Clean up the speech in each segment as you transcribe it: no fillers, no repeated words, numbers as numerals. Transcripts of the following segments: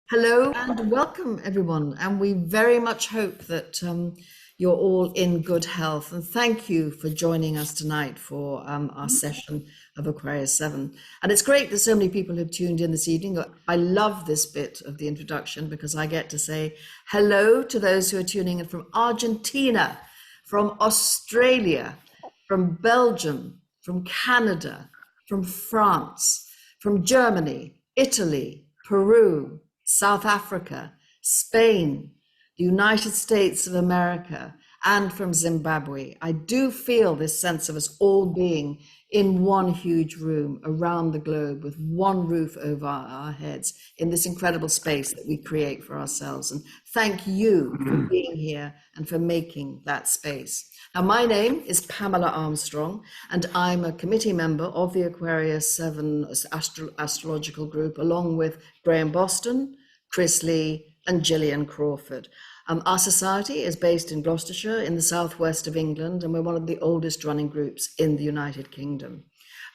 Hello and welcome, everyone. And we very much hope that you're all in good health. And thank you for joining us tonight for our session of Aquarius 7. And it's great that so many people have tuned in this evening. I love this bit of the introduction because I get to say hello to those who are tuning in from Argentina, from Australia, from Belgium, from Canada, from France, from Germany, Italy, Peru, South Africa, Spain, the United States of America, and from Zimbabwe. I do feel this sense of us all being in one huge room around the globe with one roof over our heads in this incredible space that we create for ourselves. And thank you for being here and for making that space. Now, my name is Pamela Armstrong, and I'm a committee member of the Aquarius 7 astrological group, along with Graham Boston, Kris Lee, and Gillian Crawford. Our society is based in Gloucestershire in the southwest of England, and we're one of the oldest running groups in the United Kingdom.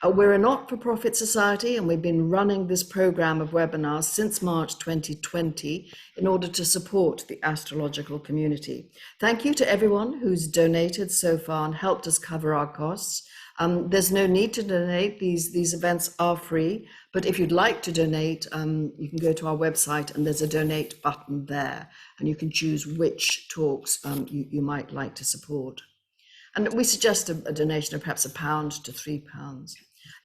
We're a not-for-profit society, and we've been running this program of webinars since March 2020 in order to support the astrological community. Thank you to everyone who's donated so far and helped us cover our costs. There's no need to donate. These events are free, but if you'd like to donate, you can go to our website and there's a donate button there, and you can choose which talks you might like to support. And we suggest a donation of perhaps £1 to £3.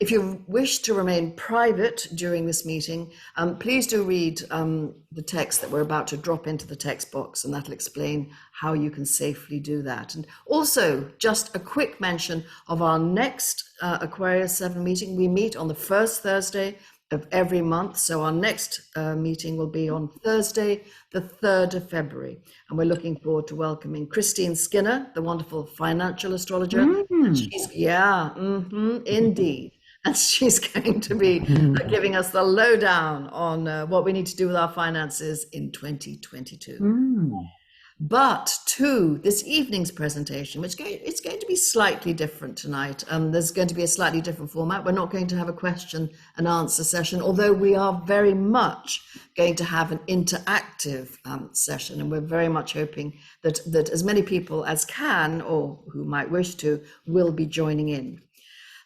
If you wish to remain private during this meeting, please do read the text that we're about to drop into the text box, and that'll explain how you can safely do that. And also, just a quick mention of our next Aquarius 7 meeting. We meet on the first Thursday of every month. So our next meeting will be on Thursday, the 3rd of February. And we're looking forward to welcoming Christine Skinner, the wonderful financial astrologer. And she's, indeed. And she's going to be giving us the lowdown on what we need to do with our finances in 2022. But to this evening's presentation, which it's going to be slightly different tonight. There's going to be a slightly different format. We're not going to have a question and answer session, although we are very much going to have an interactive session. And we're very much hoping that as many people as can, or who might wish to, will be joining in.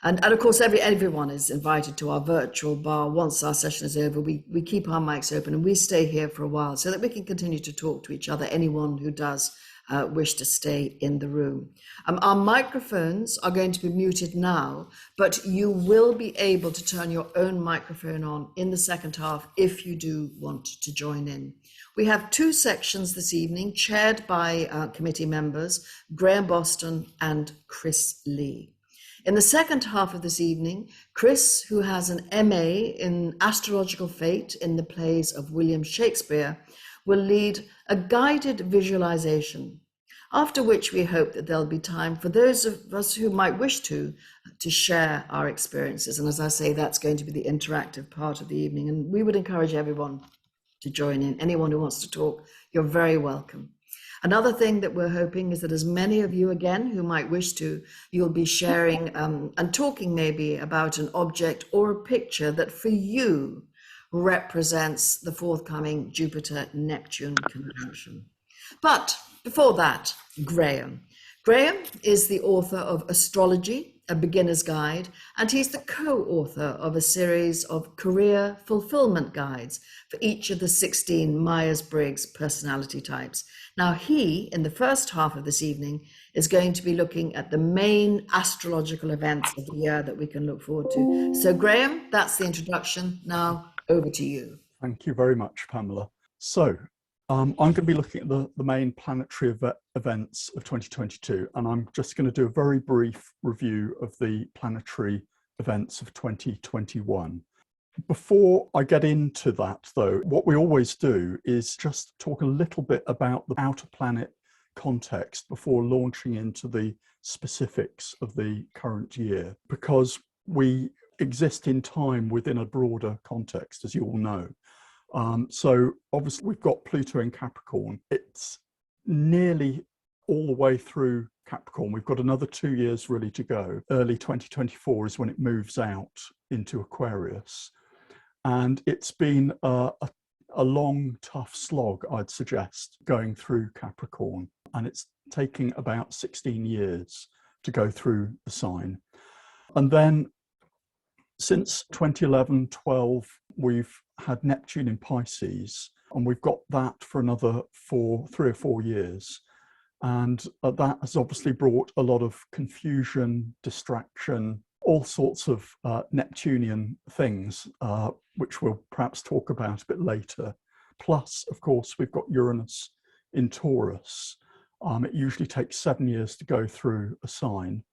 And of course, everyone is invited to our virtual bar. Once our session is over, we keep our mics open and we stay here for a while so that we can continue to talk to each other, anyone who does wish to stay in the room. Our microphones are going to be muted now, but you will be able to turn your own microphone on in the second half if you do want to join in. We have two sections this evening, chaired by committee members, Graham Boston and Kris Lee. In the second half of this evening, Kris, who has an MA in astrological fate in the plays of William Shakespeare, will lead a guided visualization, after which we hope that there'll be time for those of us who might wish to share our experiences. And as I say, that's going to be the interactive part of the evening. And we would encourage everyone to join in. Anyone who wants to talk, you're very welcome. Another thing that we're hoping is that as many of you, again, who might wish to, you'll be sharing and talking maybe about an object or a picture that for you represents the forthcoming Jupiter-Neptune conjunction. But before that, Graham. Graham is the author of Astrology, a beginner's guide, and he's the co-author of a series of career fulfillment guides for each of the 16 Myers-Briggs personality types. Now, he, in the first half of this evening, is going to be looking at the main astrological events of the year that we can look forward to. So, Graham, that's the introduction. Now, over to you. Thank you very much, Pamela. So, I'm going to be looking at the main planetary events of 2022, and I'm just going to do a very brief review of the planetary events of 2021. Before I get into that, though, what we always do is just talk a little bit about the outer planet context before launching into the specifics of the current year, because we exist in time within a broader context, as you all know. So obviously we've got Pluto in Capricorn. It's nearly all the way through Capricorn. We've got another 2 years really to go. Early 2024 is when it moves out into Aquarius. And it's been a a long, tough slog, I'd suggest, going through Capricorn. And it's taking about 16 years to go through the sign. And then since 2011, 12, we've had Neptune in Pisces, and we've got that for another 3 or 4 years. And that has obviously brought a lot of confusion, distraction, all sorts of Neptunian things, which we'll perhaps talk about a bit later. Plus, of course, we've got Uranus in Taurus. It usually takes 7 years to go through a sign.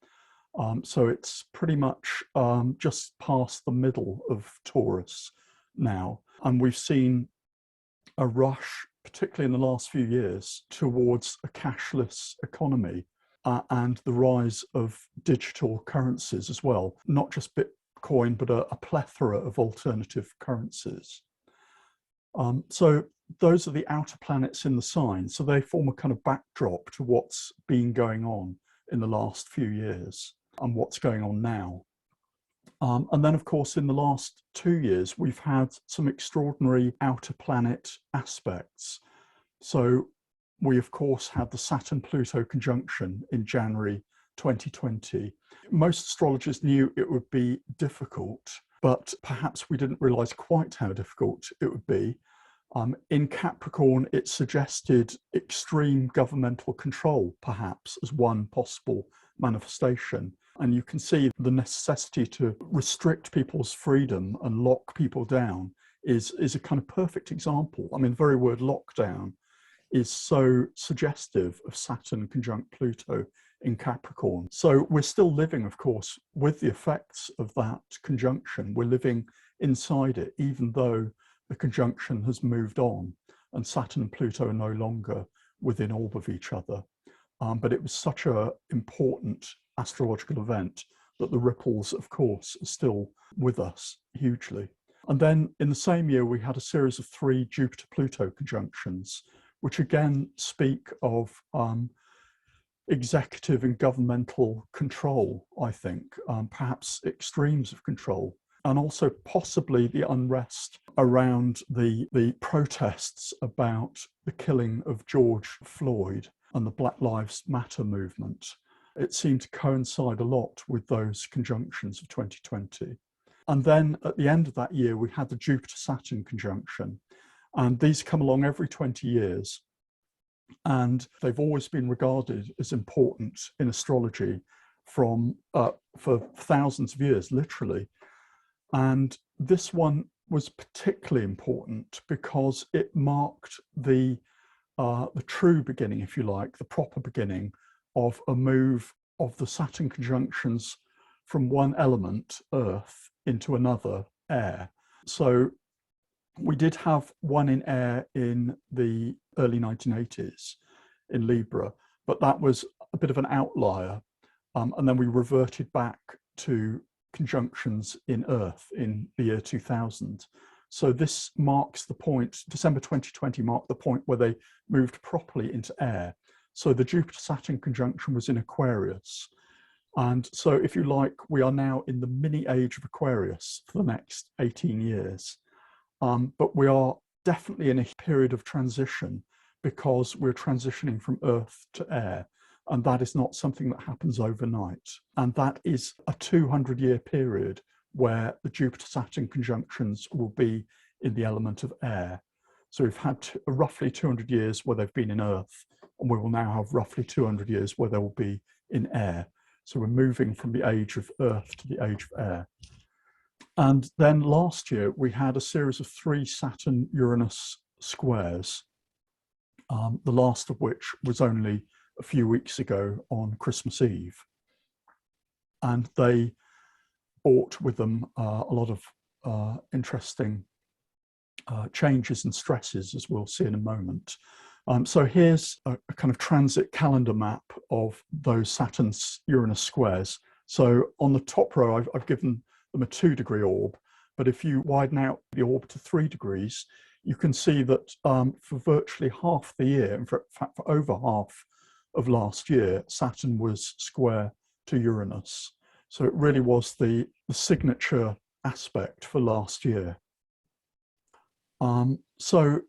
So it's pretty much just past the middle of Taurus now. And we've seen a rush, particularly in the last few years, towards a cashless economy and the rise of digital currencies as well, not just Bitcoin, but a plethora of alternative currencies. So those are the outer planets in the sign. So they form a kind of backdrop to what's been going on in the last few years and what's going on now. And then, of course, in the last 2 years, we've had some extraordinary outer planet aspects. So we, of course, had the Saturn-Pluto conjunction in January 2020. Most astrologers knew it would be difficult, but perhaps we didn't realize quite how difficult it would be. In Capricorn, it suggested extreme governmental control, perhaps, as one possible manifestation. And you can see the necessity to restrict people's freedom and lock people down is a kind of perfect example. I mean, the very word lockdown is so suggestive of Saturn conjunct Pluto in Capricorn. So we're still living, of course, with the effects of that conjunction. We're living inside it, even though the conjunction has moved on and Saturn and Pluto are no longer within orb of each other. But it was such an important astrological event that the ripples, of course, are still with us hugely. And then in the same year, we had a series of 3 Jupiter-Pluto conjunctions, which again speak of executive and governmental control, I think, perhaps extremes of control, and also possibly the unrest around the protests about the killing of George Floyd and the Black Lives Matter movement. It seemed to coincide a lot with those conjunctions of 2020. And then at the end of that year, we had the Jupiter-Saturn conjunction. And these come along every 20 years. And they've always been regarded as important in astrology for thousands of years, literally. And this one was particularly important because it marked the true beginning, if you like, the proper beginning of a move of the Saturn conjunctions from one element, Earth, into another, air. So we did have one in air in the early 1980s in Libra, but that was a bit of an outlier. And then we reverted back to conjunctions in Earth in the year 2000. So this marks the point, December 2020 marked the point where they moved properly into air. So the Jupiter-Saturn conjunction was in Aquarius. And so if you like, we are now in the mini age of Aquarius for the next 18 years. But we are definitely in a period of transition because we're transitioning from Earth to air. And that is not something that happens overnight. And that is a 200-year period where the Jupiter-Saturn conjunctions will be in the element of air. So we've had roughly 200 years where they've been in Earth, and we will now have roughly 200 years where they will be in air. So we're moving from the age of Earth to the age of air. And then last year, we had a series of 3 Saturn-Uranus squares, the last of which was only a few weeks ago on Christmas Eve. And they brought with them a lot of interesting changes and stresses, as we'll see in a moment. So here's a kind of transit calendar map of those Saturn-Uranus squares. So on the top row, I've given them a 2-degree orb, but if you widen out the orb to 3 degrees, you can see that for virtually half the year, in fact for over half of last year, Saturn was square to Uranus. So it really was the signature aspect for last year. So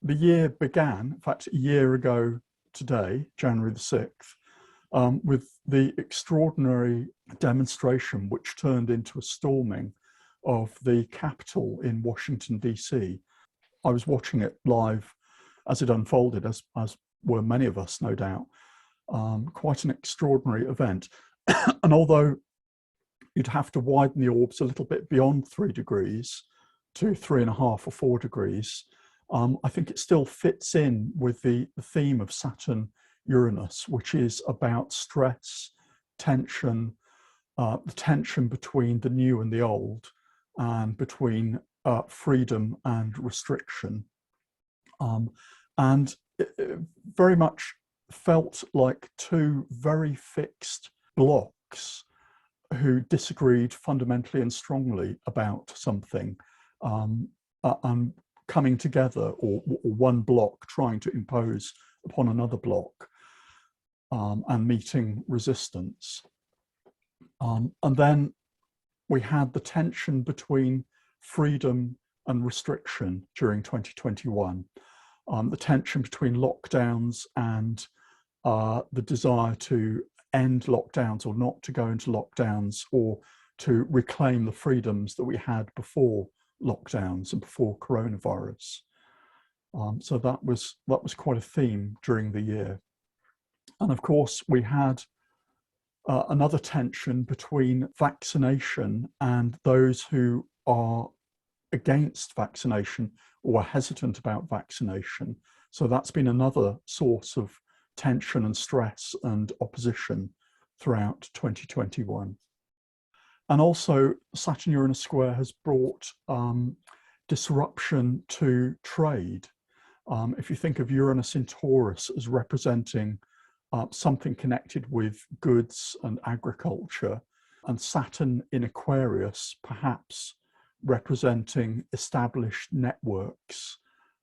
the year began, in fact, a year ago today, January the 6th, with the extraordinary demonstration which turned into a storming of the Capitol in Washington, D.C. I was watching it live as it unfolded, as were many of us, no doubt. Quite an extraordinary event. And although you'd have to widen the orbs a little bit beyond 3 degrees to 3.5 or 4 degrees, I think it still fits in with the theme of Saturn Uranus, which is about stress, tension, the tension between the new and the old, and between freedom and restriction. And it very much felt like two very fixed blocks who disagreed fundamentally and strongly about something, and coming together, or one block trying to impose upon another block, and meeting resistance. And then we had the tension between freedom and restriction during 2021, the tension between lockdowns and the desire to end lockdowns or not to go into lockdowns, or to reclaim the freedoms that we had before lockdowns and before coronavirus. So that was quite a theme during the year. And of course, we had another tension between vaccination and those who are against vaccination or are hesitant about vaccination. So that's been another source of tension and stress and opposition throughout 2021. And also, Saturn-Uranus square has brought disruption to trade. If you think of Uranus in Taurus as representing something connected with goods and agriculture, and Saturn in Aquarius perhaps representing established networks,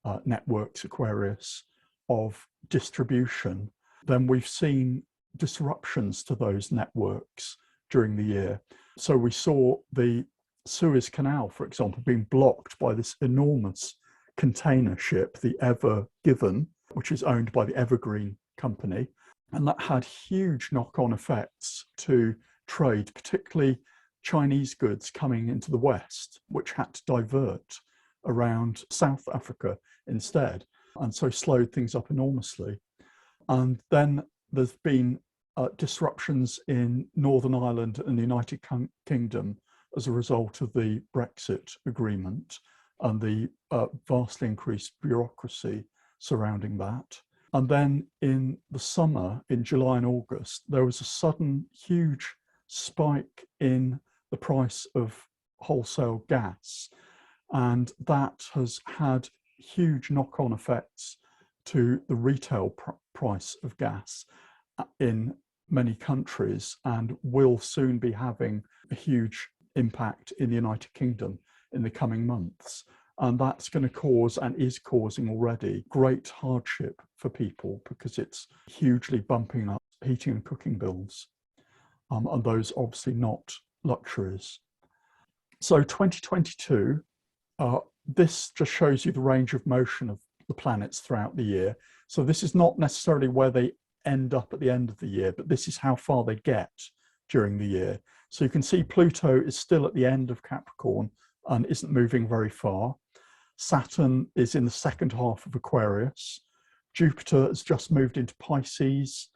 Aquarius, of distribution, then we've seen disruptions to those networks during the year. So we saw the Suez Canal, for example, being blocked by this enormous container ship, the Ever Given, which is owned by the Evergreen company. And that had huge knock-on effects to trade, particularly Chinese goods coming into the West, which had to divert around South Africa instead, and so slowed things up enormously. And then there's been disruptions in Northern Ireland and the United Kingdom as a result of the Brexit agreement and the vastly increased bureaucracy surrounding that. And then in the summer, in July and August, there was a sudden huge spike in the price of wholesale gas. And that has had huge knock-on effects to the retail price of gas in many countries, and will soon be having a huge impact in the United Kingdom in the coming months. And that's going to cause, and is causing already, great hardship for people, because it's hugely bumping up heating and cooking bills. And those obviously not luxuries. So 2022, this just shows you the range of motion of the planets throughout the year. So this is not necessarily where they end up at the end of the year, but this is how far they get during the year. So you can see Pluto is still at the end of Capricorn and isn't moving very far. Saturn is in the second half of Aquarius. Jupiter has just moved into Pisces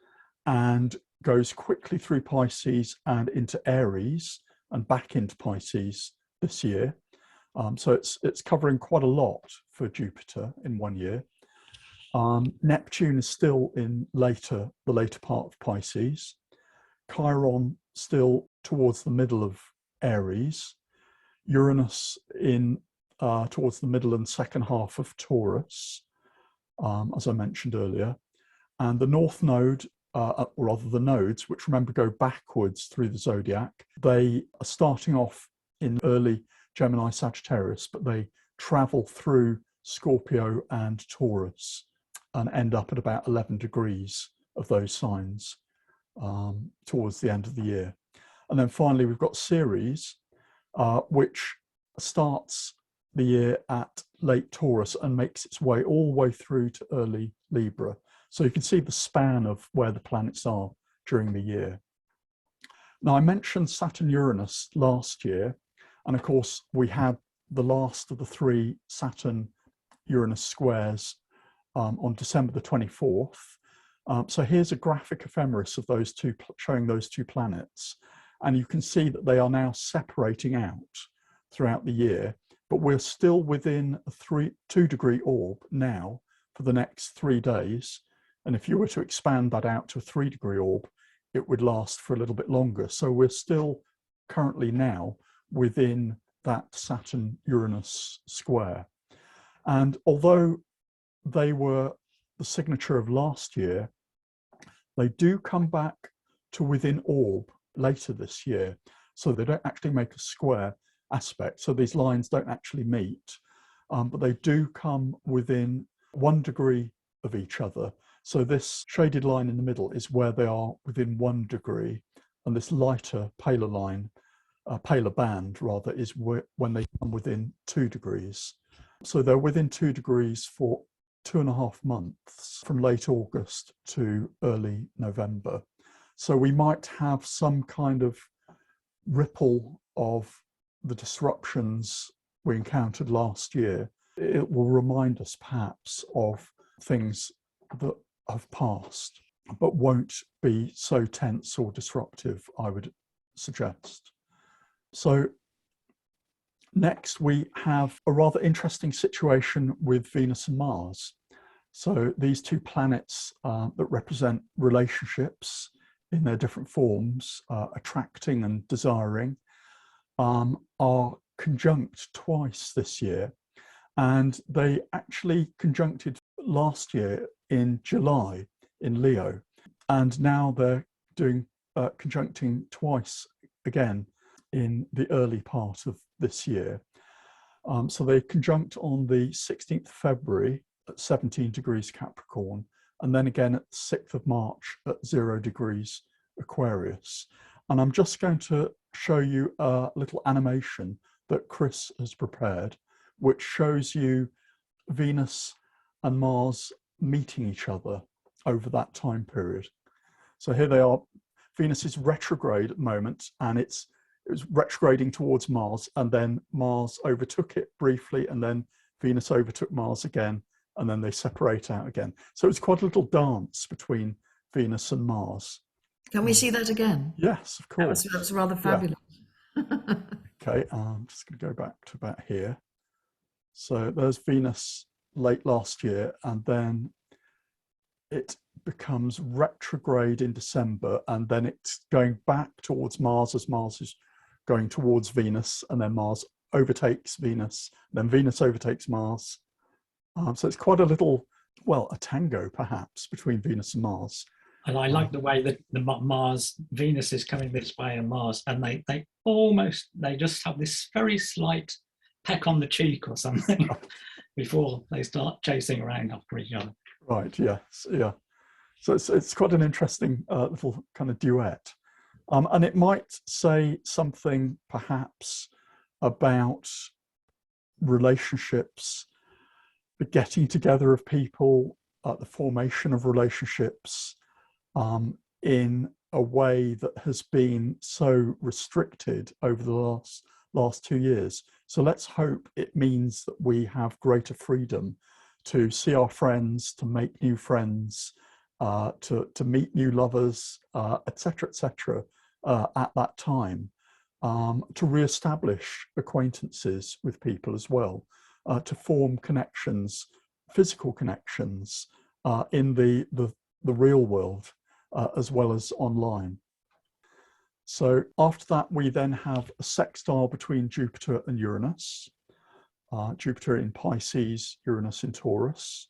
and goes quickly through Pisces and into Aries and back into Pisces this year. So it's covering quite a lot for Jupiter in 1 year. Neptune is still in the later part of Pisces. Chiron still towards the middle of Aries. Uranus in towards the middle and second half of Taurus, as I mentioned earlier. And the North Node, or rather the nodes, which remember go backwards through the zodiac, they are starting off in early Gemini Sagittarius, but they travel through Scorpio and Taurus and end up at about 11 degrees of those signs towards the end of the year. And then finally, we've got Ceres, which starts the year at late Taurus and makes its way all the way through to early Libra. So you can see the span of where the planets are during the year. Now, I mentioned Saturn-Uranus last year, and of course we had the last of the 3 Saturn-Uranus squares on December the 24th. So here's a graphic ephemeris of those two, showing those 2 planets, and you can see that they are now separating out throughout the year, but we're still within a 2-degree orb now for the next 3 days. And if you were to expand that out to a 3-degree orb, it would last for a little bit longer. So we're still currently now within that Saturn-Uranus square. And although they were the signature of last year, they do come back to within orb later this year. So they don't actually make a square aspect. So these lines don't actually meet, but they do come within 1 degree of each other. So this shaded line in the middle is where they are within 1 degree, and this lighter, paler line, paler band rather, is when they come within 2 degrees. So they're within 2 degrees for 2.5 months, from late August to early November. So we might have some kind of ripple of the disruptions we encountered last year. It will remind us perhaps of things that have passed, but won't be so tense or disruptive, I would suggest. So next we have a rather interesting situation with Venus and Mars. So these 2 planets that represent relationships in their different forms, attracting and desiring, are conjunct twice this year. And they actually conjuncted last year in July in Leo, and now they're doing conjuncting twice again in the early part of this year. So they conjunct on the 16th of February at 17 degrees Capricorn, and then again at 6th of March at 0 degrees Aquarius. And I'm just going to show you a little animation that Kris has prepared, which shows you Venus and Mars meeting each other over that time period. So here they are. Venus is retrograde at the moment, and it was retrograding towards Mars, and then Mars overtook it briefly, and then Venus overtook Mars again, and then they separate out again. So it's quite a little dance between Venus and Mars. Can we see that again? Yes, of course. That was rather fabulous. Yeah. Okay, I'm just going to go back to about here. So there's Venus late last year, and then it becomes retrograde in December, and then it's going back towards Mars as Mars is going towards Venus, and then Mars overtakes Venus, then Venus overtakes Mars. So it's quite a little, well, a tango perhaps between Venus and Mars. And I like the way that the Mars, Venus is coming this way and Mars, and they just have this very slight peck on the cheek or something before they start chasing around after each other. Right, yes, yeah. So it's quite an interesting little kind of duet. And it might say something perhaps about relationships, the getting together of people, the formation of relationships in a way that has been so restricted over the last 2 years. So let's hope it means that we have greater freedom to see our friends, to make new friends, to meet new lovers, etc., etc., at that time, to re-establish acquaintances with people as well, to form connections, physical connections in the real world as well as online. So after that, we then have a sextile between Jupiter and Uranus. Jupiter in Pisces, Uranus in Taurus.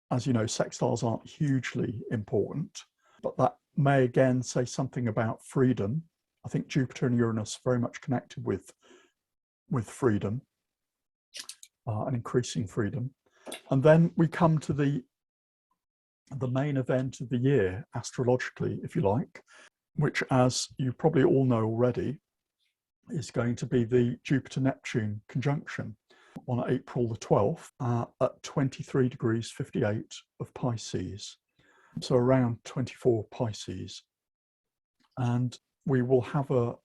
As you know, sextiles aren't hugely important, but that may again say something about freedom. I think Jupiter and Uranus very much connected with freedom and increasing freedom. And then we come to the main event of the year, astrologically, if you like, which, as you probably all know already, is going to be the Jupiter-Neptune conjunction. on April the 12th at 23 degrees 58 of Pisces, so around 24 Pisces. And we will have a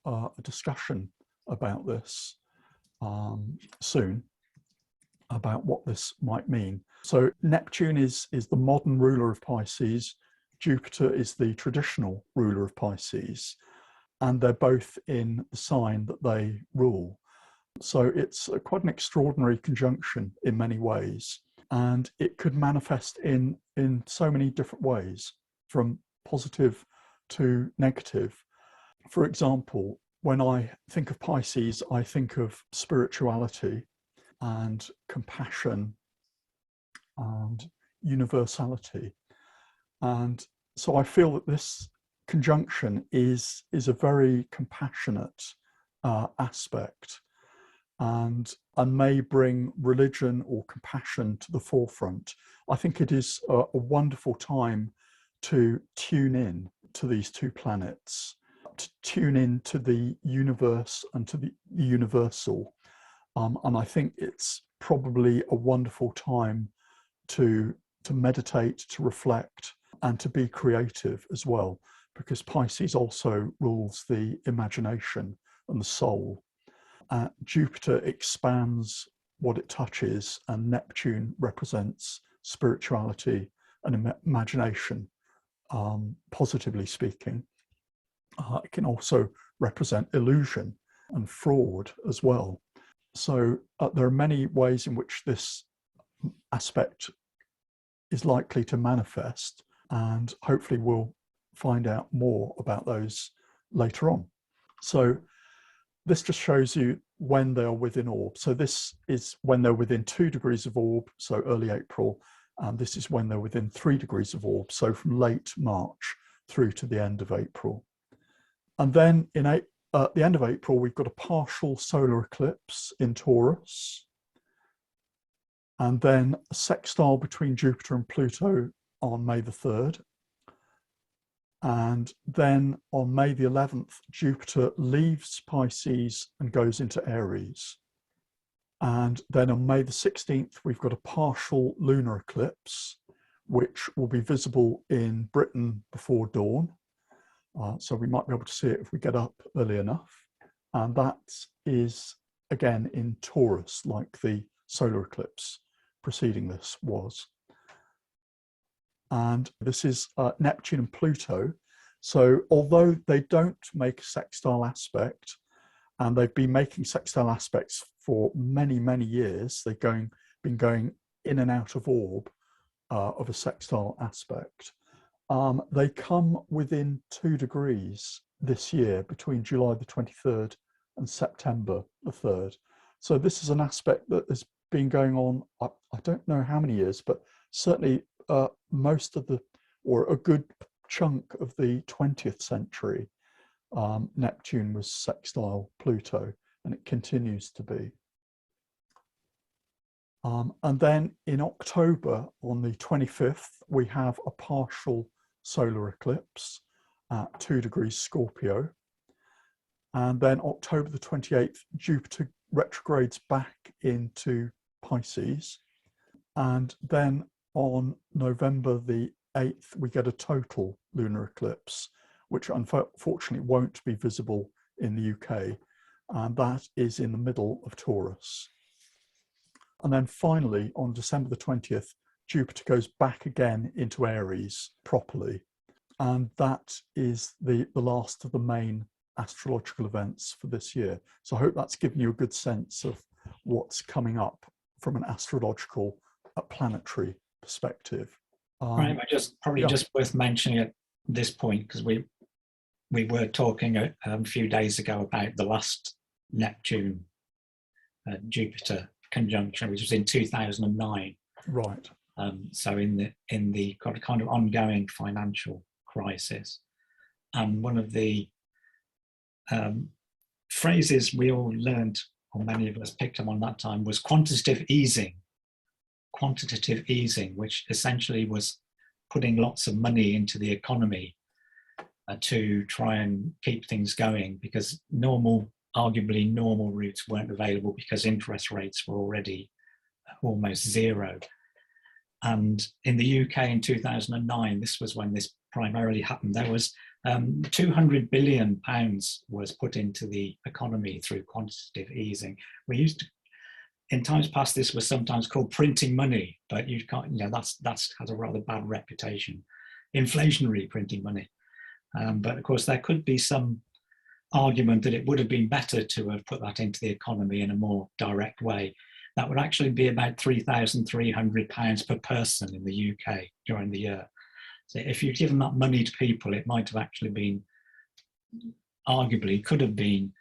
discussion about this soon, about what this might mean. So Neptune is the modern ruler of Pisces. Jupiter is the traditional ruler of Pisces, and they're both in the sign that they rule. So it's quite an extraordinary conjunction in many ways, and it could manifest in so many different ways, from positive to negative. For example, when I think of Pisces, I think of spirituality and compassion and universality. And so I feel that this conjunction is a very compassionate aspect, and may bring religion or compassion to the forefront. I think it is a wonderful time to tune in to these two planets, to tune in to the universe and to the universal. And I think it's probably a wonderful time to meditate, to reflect, and to be creative as well, because Pisces also rules the imagination and the soul. Jupiter expands what it touches, and Neptune represents spirituality and imagination, positively speaking. It can also represent illusion and fraud as well. So there are many ways in which this aspect is likely to manifest, and hopefully we'll find out more about those later on. So this just shows you when they are within orb. So this is when they're within 2 degrees of orb, so early April, and this is when they're within 3 degrees of orb, so from late March through to the end of April. And then at the end of April, we've got a partial solar eclipse in Taurus, and then a sextile between Jupiter and Pluto on May the 3rd. And then on May the 11th, Jupiter leaves Pisces and goes into Aries. And then on May the 16th, we've got a partial lunar eclipse, which will be visible in Britain before dawn. So we might be able to see it if we get up early enough. And that is, again, in Taurus, like the solar eclipse preceding this was. And this is Neptune and Pluto. So although they don't make a sextile aspect, and they've been making sextile aspects for many, many years, they've been going in and out of orb of a sextile aspect. They come within 2 degrees this year, between July the 23rd and September the 3rd. So this is an aspect that has been going on, I don't know how many years, but certainly most of or a good chunk of the 20th century, Neptune was sextile Pluto, and it continues to be. And then in October, on the 25th, we have a partial solar eclipse at 2 degrees Scorpio. And then October the 28th, Jupiter retrogrades back into Pisces. And then on November the 8th, we get a total lunar eclipse, which unfortunately won't be visible in the UK. And that is in the middle of Taurus. And then finally, on December the 20th, Jupiter goes back again into Aries properly. And that is the last of the main astrological events for this year. So I hope that's given you a good sense of what's coming up from an astrological, planetary perspective. Right, but just worth mentioning at this point, because we were talking a few days ago about the last Neptune Jupiter conjunction, which was in 2009. Right. So in the kind of ongoing financial crisis, and one of the phrases we all learned, or many of us picked up on that time, was quantitative easing. Quantitative easing, which essentially was putting lots of money into the economy to try and keep things going, because normal arguably normal routes weren't available because interest rates were already almost zero. And in the UK in 2009, this was when this primarily happened, there was £200 billion was put into the economy through quantitative easing. We used to, in times past, this was sometimes called printing money, but you can't, you know, that's has a rather bad reputation, inflationary printing money. But of course, there could be some argument that it would have been better to have put that into the economy in a more direct way. That would actually be about £3,300 per person in the UK during the year. So if you'd given that money to people, it might have actually been, arguably, could have been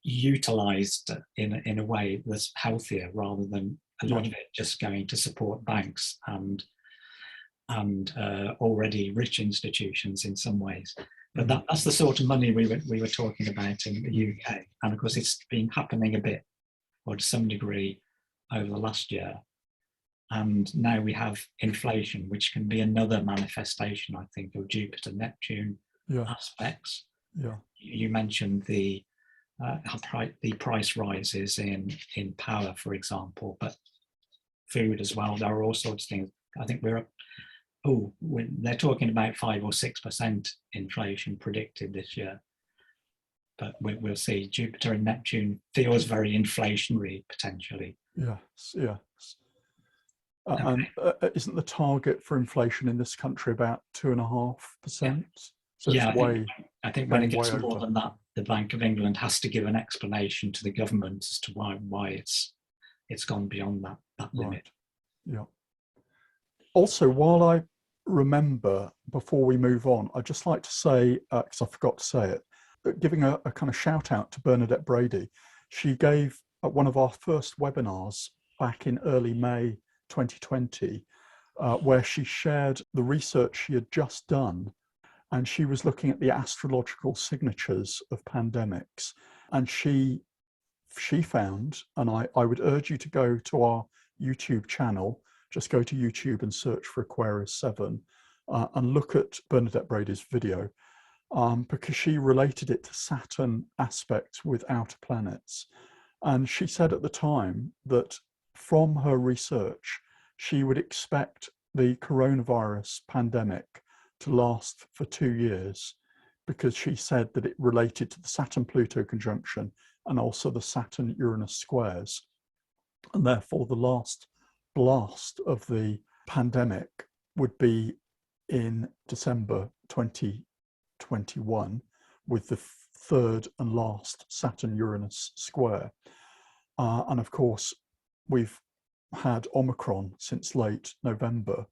utilised in a way that's healthier, rather than a lot of it just going to support banks and already rich institutions in some ways. But that's the sort of money we were talking about in the UK. And of course, it's been happening a bit, or to some degree, over the last year. And now we have inflation, which can be another manifestation, I think, of Jupiter-Neptune aspects. Yeah. You mentioned the price rises in power, for example, but food as well. There are all sorts of things. I think we're up. They're talking about 5 or 6% inflation predicted this year. But we'll see. Jupiter and Neptune feels very inflationary potentially. Yes, yes. Okay. And isn't the target for inflation in this country about 2.5%? Yeah. So yeah, it's I think when it gets way more over. than that, the Bank of England has to give an explanation to the government as to why it's gone beyond that limit. Right. Yeah. Also, while I remember, before we move on, I'd just like to say, because I forgot to say it, giving a kind of shout out to Bernadette Brady. She gave one of our first webinars back in early May 2020, where she shared the research she had just done, and she was looking at the astrological signatures of pandemics. And she found, and I would urge you to go to our YouTube channel, just go to YouTube and search for Aquarius 7 and look at Bernadette Brady's video, because she related it to Saturn aspects with outer planets. And she said at the time that from her research, she would expect the coronavirus pandemic to last for 2 years, because she said that it related to the Saturn-Pluto conjunction and also the Saturn-Uranus squares. And therefore, the last blast of the pandemic would be in December 2021, with the third and last Saturn-Uranus square. And of course, we've had Omicron since late November,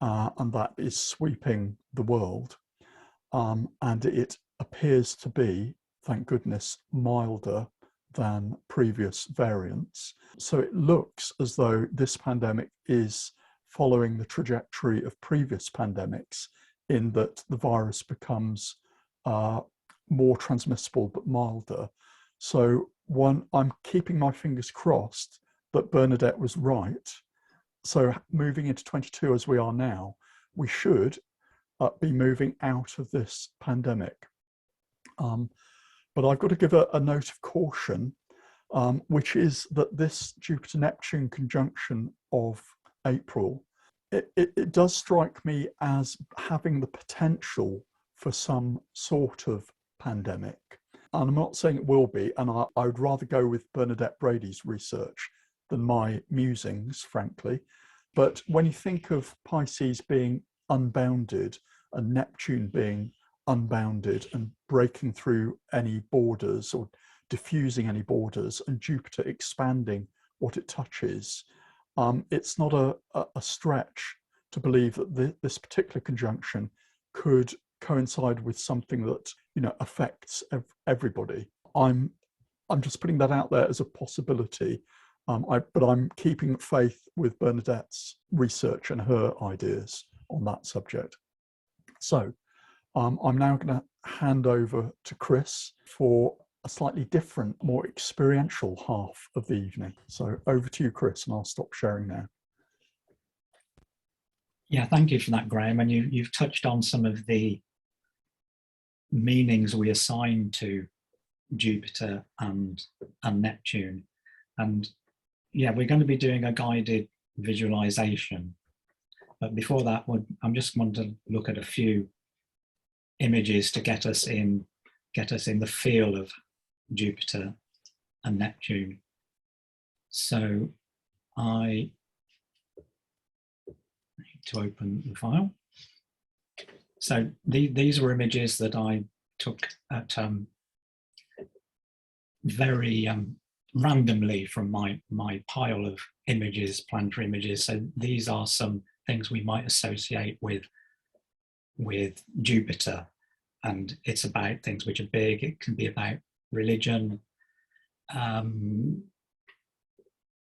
and that is sweeping the world. And it appears to be, thank goodness, milder than previous variants. So it looks as though this pandemic is following the trajectory of previous pandemics, in that the virus becomes more transmissible but milder. So I'm keeping my fingers crossed that Bernadette was right. So moving into 22 as we are now, we should be moving out of this pandemic. But I've got to give a note of caution, which is that this Jupiter-Neptune conjunction of April, it does strike me as having the potential for some sort of pandemic. And I'm not saying it will be, and I would rather go with Bernadette Brady's research than my musings, frankly. But when you think of Pisces being unbounded and Neptune being unbounded and breaking through any borders or diffusing any borders, and Jupiter expanding what it touches, it's not a stretch to believe that this particular conjunction could coincide with something that, you know, affects everybody. I'm just putting that out there as a possibility, but I'm keeping faith with Bernadette's research and her ideas on that subject. So I'm now going to hand over to Kris for a slightly different, more experiential half of the evening. So over to you, Kris, and I'll stop sharing now. Yeah, thank you for that, Graham. And you've touched on some of the meanings we assign to Jupiter and Neptune. And yeah, we're going to be doing a guided visualization. But before that, I'm just going to look at a few images to get us in the feel of Jupiter and Neptune. So I need to open the file. So these were images that I took at very randomly from my pile of images, planetary images. So these are some things we might associate with Jupiter, and it's about things which are big. It can be about religion,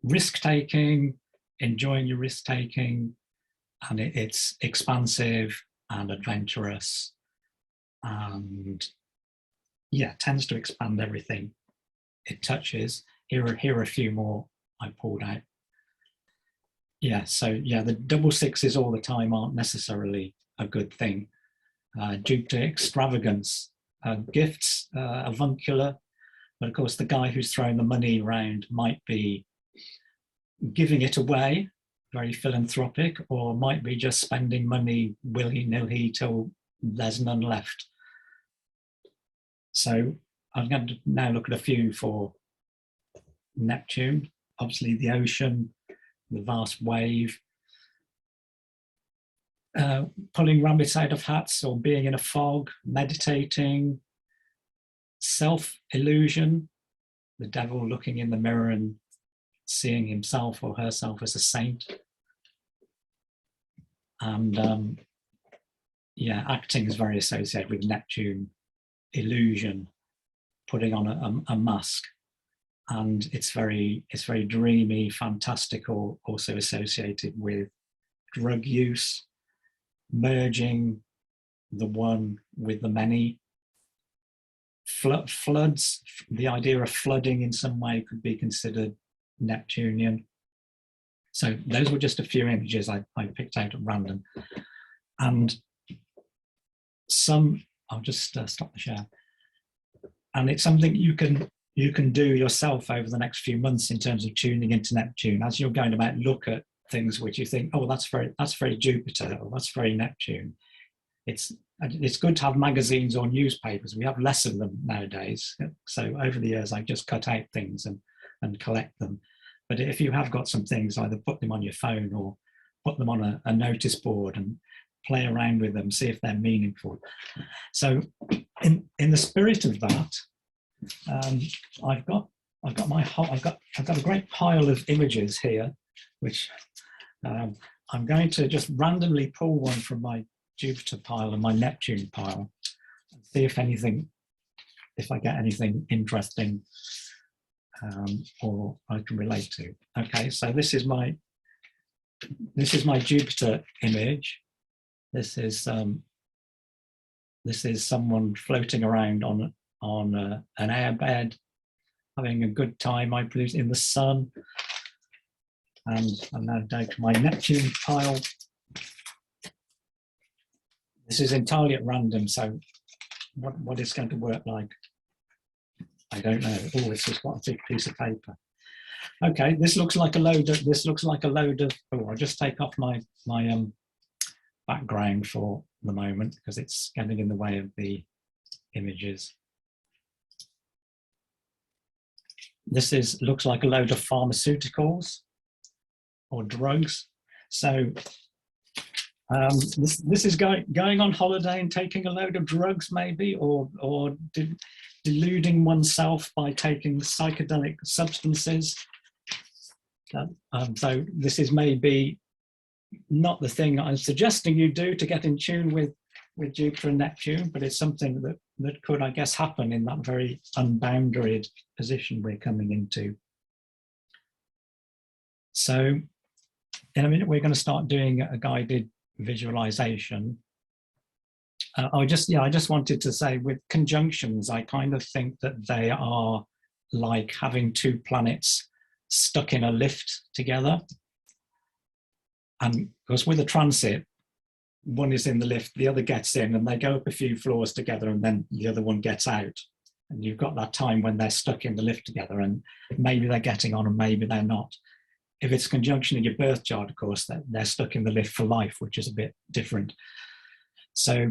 risk-taking, enjoying your risk-taking, and it's expansive and adventurous, and yeah, tends to expand everything it touches. Here are a few more I pulled out. Yeah, so yeah, the double sixes all the time aren't necessarily a good thing. Jupiter extravagance, gifts, avuncular, but of course the guy who's throwing the money around might be giving it away, very philanthropic, or might be just spending money willy-nilly till there's none left. So I'm going to now look at a few for Neptune. Obviously the ocean, the vast wave, pulling rabbits out of hats or being in a fog, meditating, self-illusion, the devil looking in the mirror and seeing himself or herself as a saint. And yeah, acting is very associated with Neptune, illusion, putting on a mask. And it's very dreamy, fantastical, also associated with drug use, merging the one with the many. Floods, the idea of flooding in some way could be considered Neptunian. So those were just a few images I picked out at random. And some, I'll just stop the share. And it's something you can do yourself over the next few months in terms of tuning into Neptune. As you're going about, look at things which you think, oh, that's very Jupiter, or that's very Neptune. It's good to have magazines or newspapers. We have less of them nowadays. So over the years, I've just cut out things and collect them. But if you have got some things, either put them on your phone or put them on a notice board and play around with them, see if they're meaningful. So in the spirit of that, I've got a great pile of images here, which I'm going to just randomly pull one from my Jupiter pile and my Neptune pile and see if I get anything interesting or I can relate to. Okay, so this is my Jupiter image. This is someone floating around on an airbed, having a good time, I believe, in the sun. And I'm now down to my Neptune pile. This is entirely at random, so what it's going to work like, I don't know. Oh, this is quite a big piece of paper. Okay, this looks like a load of. Oh, I'll just take off my background for the moment because it's getting in the way of the images. This looks like a load of pharmaceuticals or drugs. So this is going on holiday and taking a load of drugs, maybe, or deluding oneself by taking psychedelic substances. So this is maybe not the thing I'm suggesting you do to get in tune with Jupiter and Neptune, but it's something that could, I guess, happen in that very unboundaried position we're coming into. So in a minute, we're going to start doing a guided visualization. I just wanted to say, with conjunctions, I kind of think that they are like having two planets stuck in a lift together. And because with a transit, one is in the lift, the other gets in, and they go up a few floors together, and then the other one gets out. And you've got that time when they're stuck in the lift together, and maybe they're getting on and maybe they're not. If it's conjunction in your birth chart, of course, they're stuck in the lift for life, which is a bit different. So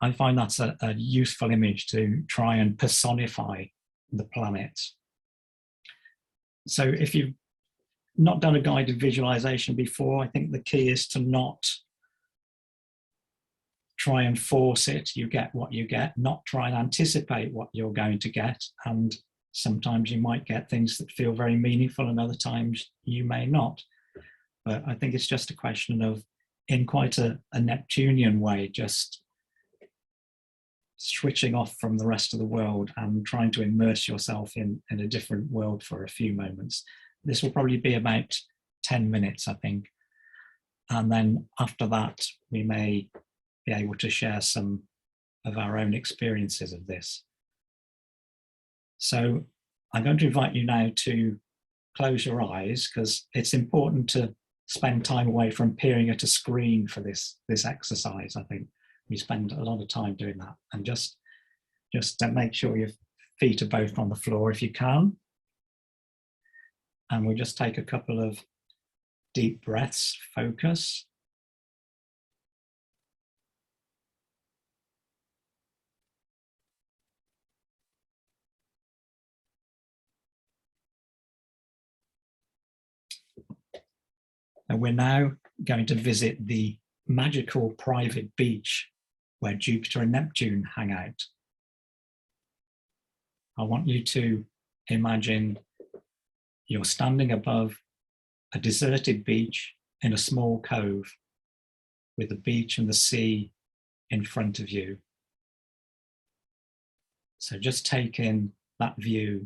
I find that's a useful image to try and personify the planets. So if you've not done a guided visualization before, I think the key is to not try and force it. You get what you get, not try and anticipate what you're going to get. And sometimes you might get things that feel very meaningful, and other times you may not. But I think it's just a question of, in quite a Neptunian way, just switching off from the rest of the world and trying to immerse yourself in a different world for a few moments. This will probably be about 10 minutes, I think. And then after that, we may be able to share some of our own experiences of this. So I'm going to invite you now to close your eyes, because it's important to spend time away from peering at a screen for this exercise. I think we spend a lot of time doing that, and just make sure your feet are both on the floor if you can. And we'll just take a couple of deep breaths, focus. And we're now going to visit the magical private beach where Jupiter and Neptune hang out. I want you to imagine you're standing above a deserted beach in a small cove with the beach and the sea in front of you. So just take in that view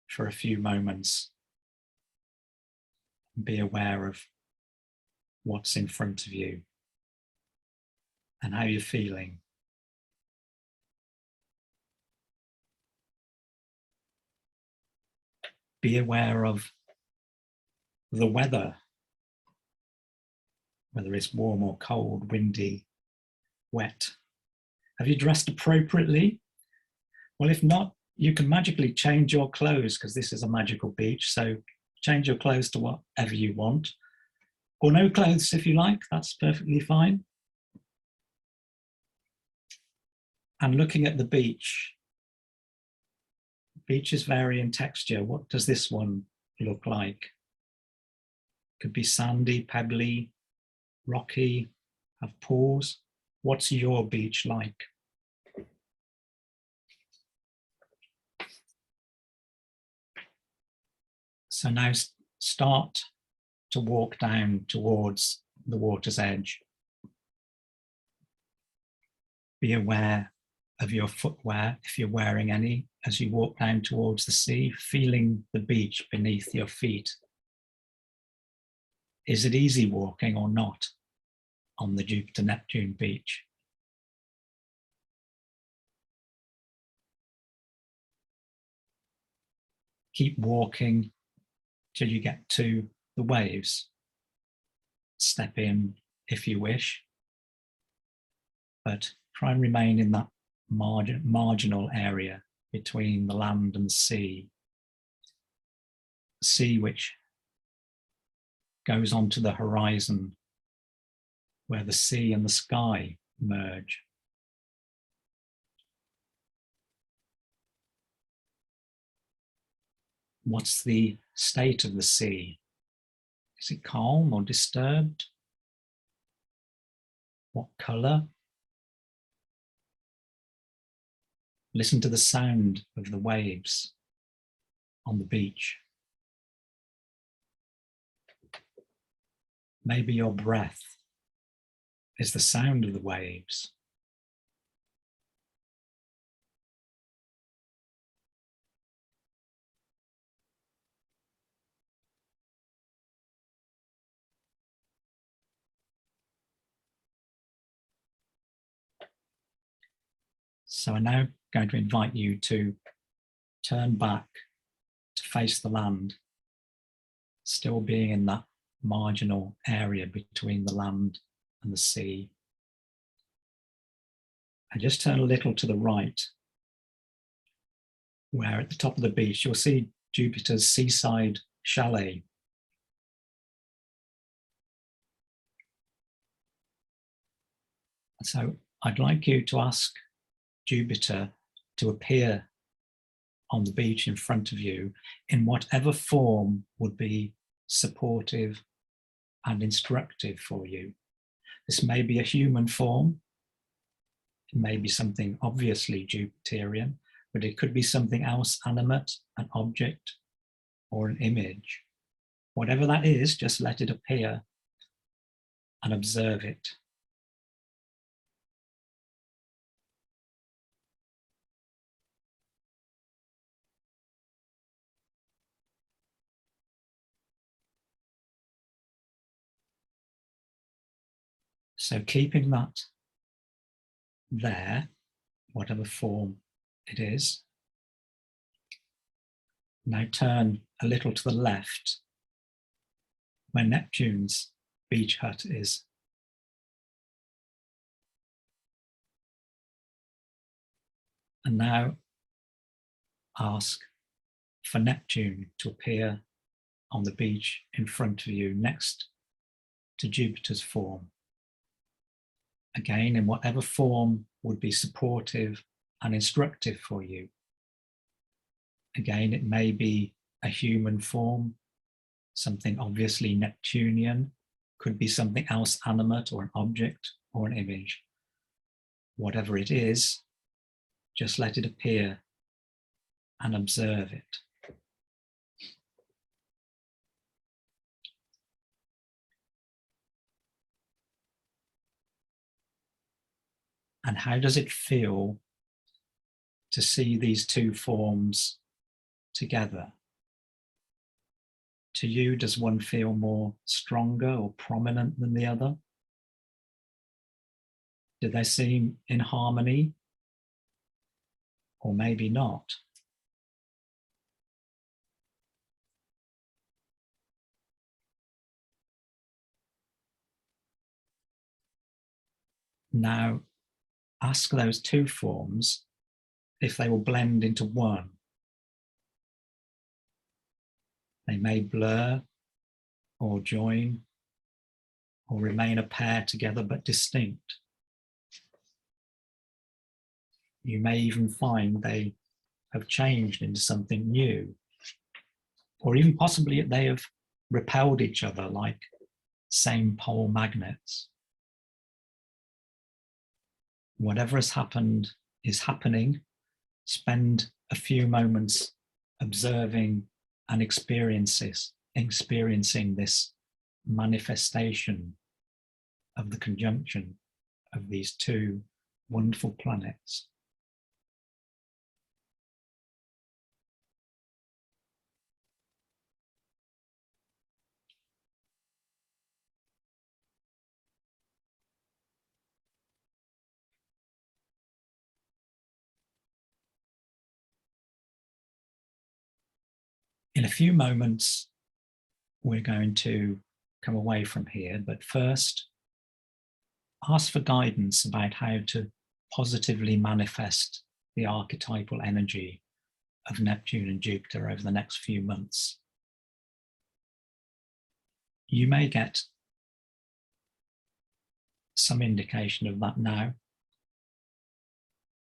for a few moments and be aware of what's in front of you and how you're feeling. Be aware of the weather, whether it's warm or cold, windy, wet. Have you dressed appropriately? Well, if not, you can magically change your clothes, because this is a magical beach. So change your clothes to whatever you want, or no clothes if you like, that's perfectly fine. And looking at the beach, beaches vary in texture. What does this one look like? Could be sandy, pebbly, rocky, have pools. What's your beach like? So now start to walk down towards the water's edge. Be aware of your footwear, if you're wearing any, as you walk down towards the sea, feeling the beach beneath your feet. Is it easy walking or not on the Jupiter-Neptune beach? Keep walking till you get to the waves. Step in if you wish, but try and remain in that marginal area between the land and sea. Sea which goes onto the horizon, where the sea and the sky merge. What's the state of the sea? Is it calm or disturbed? What colour? Listen to the sound of the waves on the beach. Maybe your breath is the sound of the waves. So I'm now going to invite you to turn back to face the land, still being in that marginal area between the land and the sea. And just turn a little to the right where at the top of the beach, you'll see Jupiter's seaside chalet. So I'd like you to ask Jupiter to appear on the beach in front of you in whatever form would be supportive and instructive for you. This may be a human form. It may be something obviously Jupiterian, but it could be something else animate, an object, or an image. Whatever that is, just let it appear and observe it. So keeping that there, whatever form it is, now turn a little to the left where Neptune's beach hut is. And now ask for Neptune to appear on the beach in front of you next to Jupiter's form. Again, in whatever form would be supportive and instructive for you. Again, it may be a human form, something obviously Neptunian, could be something else animate or an object or an image. Whatever it is, just let it appear and observe it. And how does it feel to see these two forms together? To you, does one feel more stronger or prominent than the other? Do they seem in harmony? Or maybe not? Now, ask those two forms if they will blend into one. They may blur or join or remain a pair together but distinct. You may even find they have changed into something new, or even possibly they have repelled each other like same pole magnets. Whatever has happened is happening. Spend a few moments observing and experiencing this manifestation of the conjunction of these two wonderful planets. In a few moments, we're going to come away from here, but first, ask for guidance about how to positively manifest the archetypal energy of Neptune and Jupiter over the next few months. You may get some indication of that now,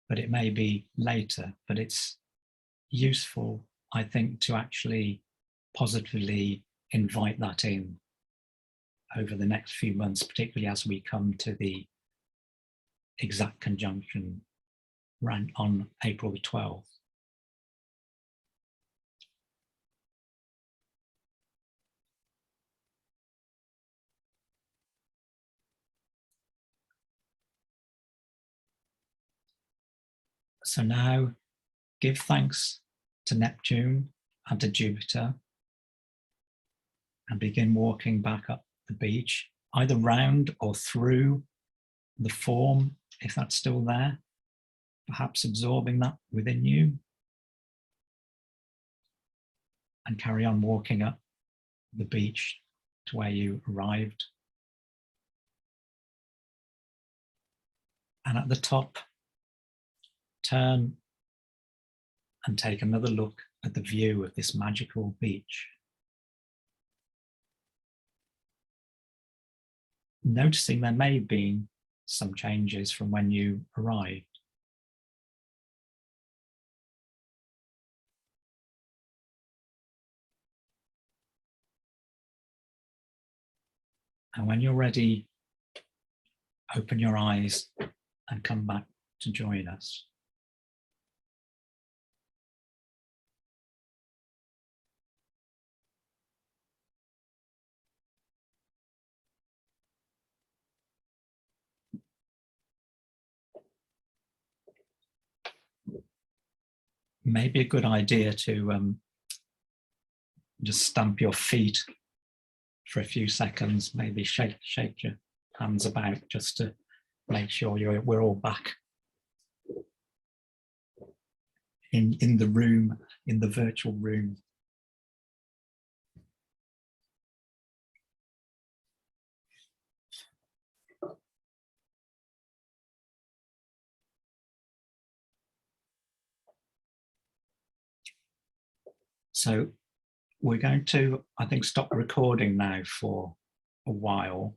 but it may be later, but it's useful, I think, to actually positively invite that in over the next few months, particularly as we come to the exact conjunction on April the 12th. So now give thanks to Neptune and to Jupiter and begin walking back up the beach, either round or through the form, if that's still there, perhaps absorbing that within you, and carry on walking up the beach to where you arrived. And at the top, turn and take another look at the view of this magical beach. Noticing there may have been some changes from when you arrived. And when you're ready, open your eyes and come back to join us. Maybe a good idea to just stamp your feet for a few seconds, maybe shake your hands about just to make sure we're all back in the room, in the virtual room. So we're going to, I think, stop recording now for a while.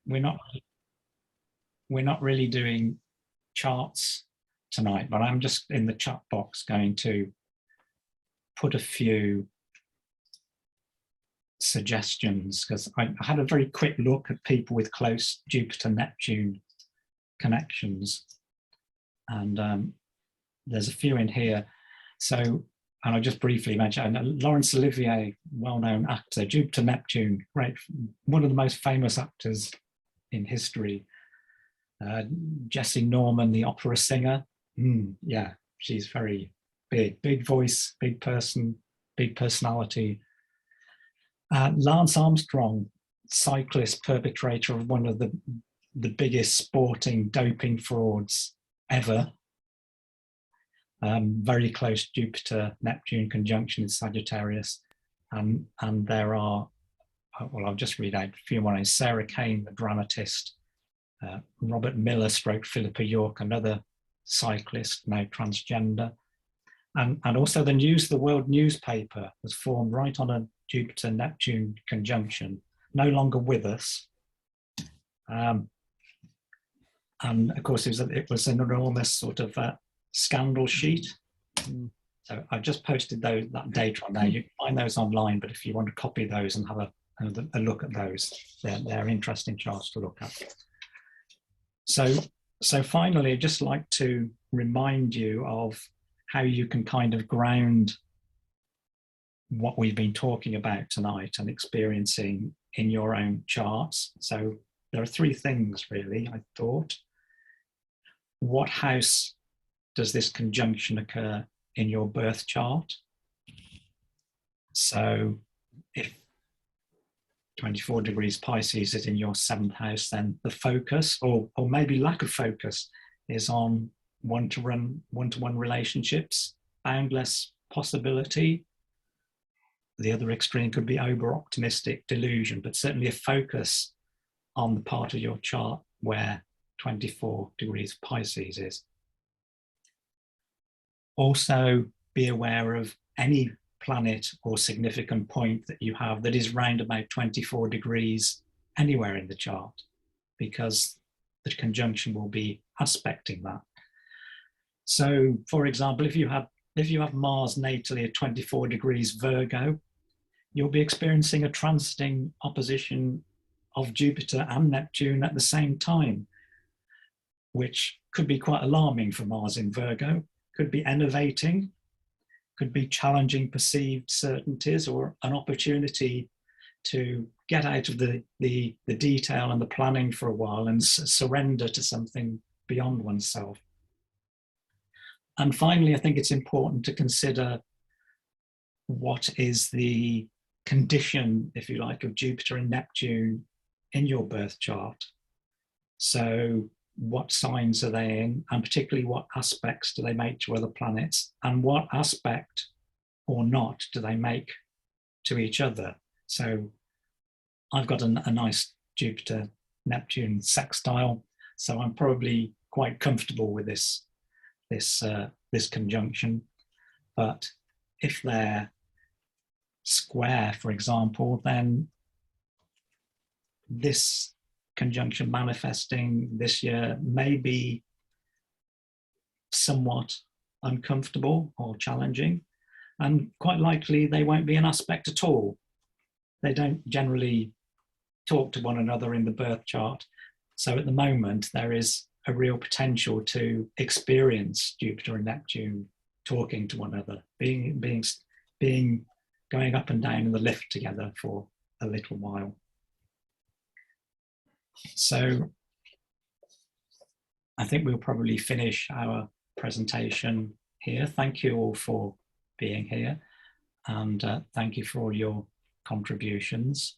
We're not really doing charts tonight, but I'm just in the chat box going to put a few suggestions, because I had a very quick look at people with close Jupiter-Neptune connections, and there's a few in here. So, and I'll just briefly mention Laurence Olivier, well-known actor, Jupiter-Neptune, great, one of the most famous actors in history. Jessie Norman, the opera singer, yeah, she's very big voice, big person, big personality. Lance Armstrong, cyclist, perpetrator of one of the biggest sporting doping frauds ever. Very close Jupiter-Neptune conjunction in Sagittarius. And there are, well, I'll just read out a few more names. Sarah Kane, the dramatist. Robert Miller, Philippa York, another cyclist, now transgender. And also the World newspaper was formed right on a Jupiter-Neptune conjunction, no longer with us. And of course, it was an enormous sort of scandal sheet. So I've just posted that data on there. You can find those online, but if you want to copy those and have a look at those, they're interesting charts to look at. So finally, I'd just like to remind you of how you can kind of ground what we've been talking about tonight and experiencing in your own charts. So there are three things really, I thought. What house does this conjunction occur in your birth chart? So if 24 degrees Pisces is in your 7th house, then the focus, or maybe lack of focus, is on one-to-one relationships, boundless possibility. The other extreme could be over-optimistic delusion, but certainly a focus on the part of your chart where 24 degrees Pisces is. Also, be aware of any planet or significant point that you have that is round about 24 degrees anywhere in the chart, because the conjunction will be aspecting that. So, for example, if you have Mars natally at 24 degrees Virgo, you'll be experiencing a transiting opposition of Jupiter and Neptune at the same time, which could be quite alarming for Mars in Virgo, could be enervating, could be challenging perceived certainties, or an opportunity to get out of the detail and the planning for a while and surrender to something beyond oneself. And finally, I think it's important to consider what is the condition, if you like, of Jupiter and Neptune in your birth chart. So what signs are they in, and particularly what aspects do they make to other planets, and what aspect or not do they make to each other. So I've got a nice Jupiter-Neptune sextile, so I'm probably quite comfortable with this conjunction. But if they're square, for example, then this conjunction manifesting this year may be somewhat uncomfortable or challenging, and quite likely they won't be an aspect at all. They don't generally talk to one another in the birth chart. So at the moment, there is a real potential to experience Jupiter and Neptune talking to one another, going up and down in the lift together for a little while. So I think we'll probably finish our presentation here. Thank you all for being here, and thank you for all your contributions.